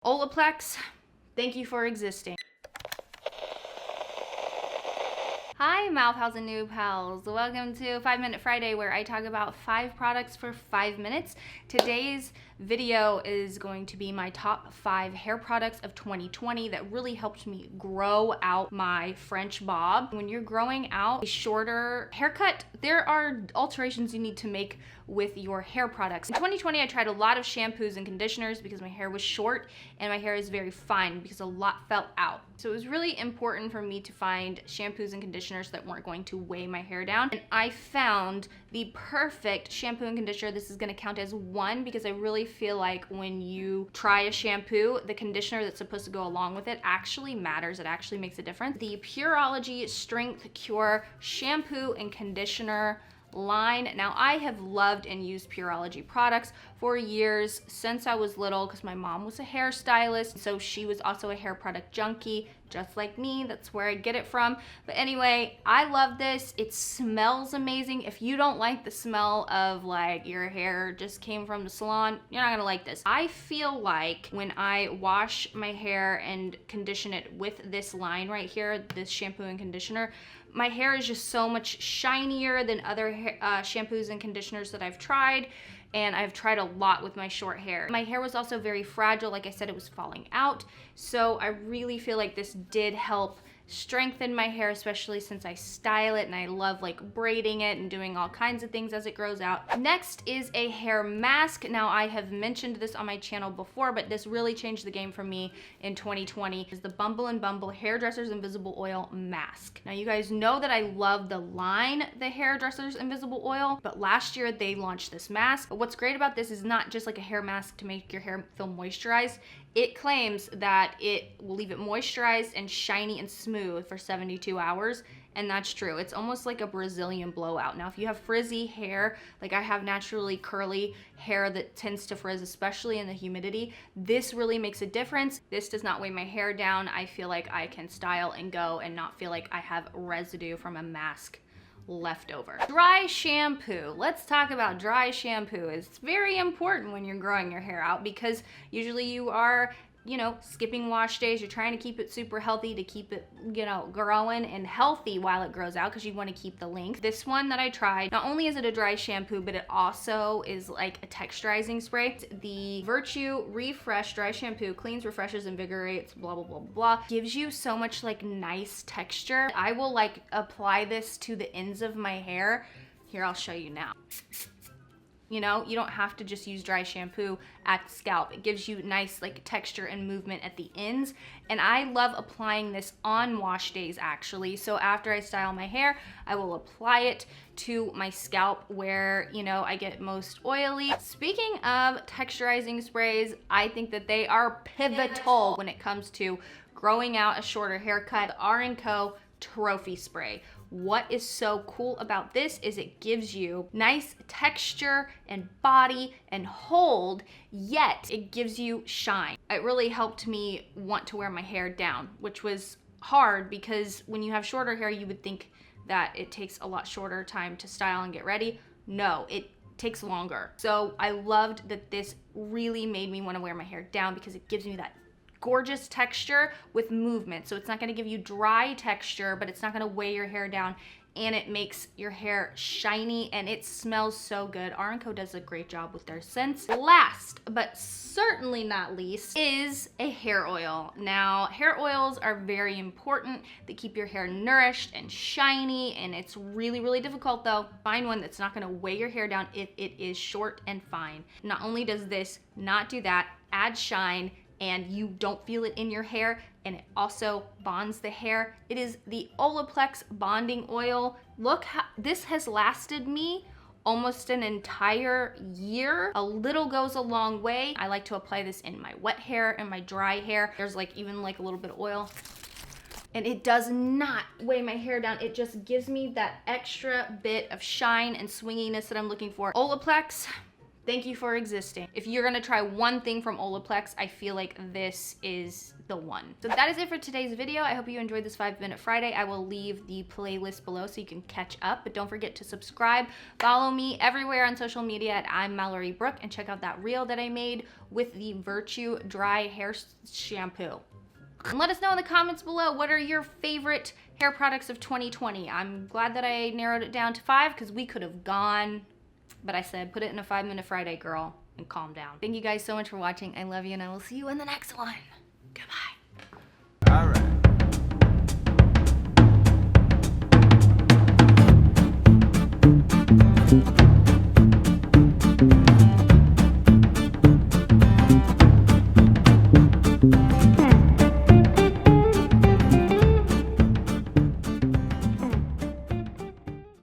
Olaplex, thank you for existing. Hi mouth pals and new pals. Welcome to 5 Minute Friday, where I talk about 5 products for 5 minutes. Today's video is going to be my top 5 hair products of 2020 that really helped me grow out my French bob. When you're growing out a shorter haircut, there are alterations you need to make with your hair products. In 2020, I tried a lot of shampoos and conditioners because my hair was short and my hair is very fine because a lot fell out. So it was really important for me to find shampoos and conditioners that weren't going to weigh my hair down. And I found the perfect shampoo and conditioner. This is gonna count as one because I really feel like when you try a shampoo, the conditioner that's supposed to go along with it actually matters. It actually makes a difference. The Pureology Strength Cure Shampoo and Conditioner line. Now, I have loved and used Pureology products for years, since I was little, because my mom was a hairstylist, so she was also a hair product junkie, just like me. That's where I get it from. But anyway, I love this. It smells amazing. If you don't like the smell of like your hair just came from the salon, you're not gonna like this. I feel like when I wash my hair and condition it with this line right here, this shampoo and conditioner, my hair is just so much shinier than other shampoos and conditioners that I've tried, and I've tried a lot with my short hair. My hair was also very fragile. Like I said, it was falling out, so I really feel like this did help strengthen my hair, especially since I style it and I love like braiding it and doing all kinds of things as it grows out. Next is a hair mask. Now, I have mentioned this on my channel before, but this really changed the game for me in 2020. Is the Bumble and Bumble Hairdresser's Invisible Oil Mask. Now, you guys know that I love the line, the Hairdresser's Invisible Oil, but last year they launched this mask. But what's great about this is not just like a hair mask to make your hair feel moisturized. It claims that it will leave it moisturized and shiny and smooth for 72 hours, and that's true. It's almost like a Brazilian blowout. Now, if you have frizzy hair, like I have naturally curly hair that tends to frizz, especially in the humidity, this really makes a difference. This does not weigh my hair down. I feel like I can style and go and not feel like I have residue from a mask left over. Dry shampoo. Let's talk about dry shampoo. It's very important when you're growing your hair out because usually you are, you know, skipping wash days. You're trying to keep it super healthy to keep it, you know, growing and healthy while it grows out because you want to keep the length. This one that I tried, not only is it a dry shampoo, but it also is like a texturizing spray. The Virtue Refresh Dry Shampoo cleans, refreshes, invigorates, blah, blah, blah, blah. Gives you so much like nice texture. I will like apply this to the ends of my hair. Here, I'll show you now. You know, you don't have to just use dry shampoo at the scalp. It gives you nice like texture and movement at the ends. And I love applying this on wash days actually. So after I style my hair, I will apply it to my scalp where, you know, I get most oily. Speaking of texturizing sprays, I think that they are pivotal when it comes to growing out a shorter haircut. The R&Co Trophy Spray. What is so cool about this is it gives you nice texture and body and hold, yet it gives you shine. It really helped me want to wear my hair down, which was hard because when you have shorter hair, you would think that it takes a lot shorter time to style and get ready. No, it takes longer. So I loved that this really made me want to wear my hair down because it gives me that gorgeous texture with movement. So it's not gonna give you dry texture, but it's not gonna weigh your hair down, and it makes your hair shiny and it smells so good. R&Co does a great job with their scents. Last, but certainly not least, is a hair oil. Now, hair oils are very important. They keep your hair nourished and shiny, and it's really, really difficult though. Find one that's not gonna weigh your hair down if it is short and fine. Not only does this not do that, add shine, and you don't feel it in your hair, and it also bonds the hair. It is the Olaplex Bonding Oil. Look how this has lasted me almost an entire year. A little goes a long way. I like to apply this in my wet hair and my dry hair. There's like even like a little bit of oil. And it does not weigh my hair down. It just gives me that extra bit of shine and swinginess that I'm looking for. Olaplex, Thank you for existing. If you're gonna try one thing from Olaplex, I feel like this is the one. So that is it for today's video. I hope you enjoyed this 5-Minute Friday. I will leave the playlist below so you can catch up, but don't forget to subscribe. Follow me everywhere on social media at I'm Mallory Brooke, and check out that reel that I made with the Virtue Dry Hair Shampoo. And let us know in the comments below, what are your favorite hair products of 2020? I'm glad that I narrowed it down to 5 because we could have gone, but I said put it in a 5-Minute Friday, girl, and calm down. Thank you guys so much for watching. I love you, and I will see you in the next one. Goodbye.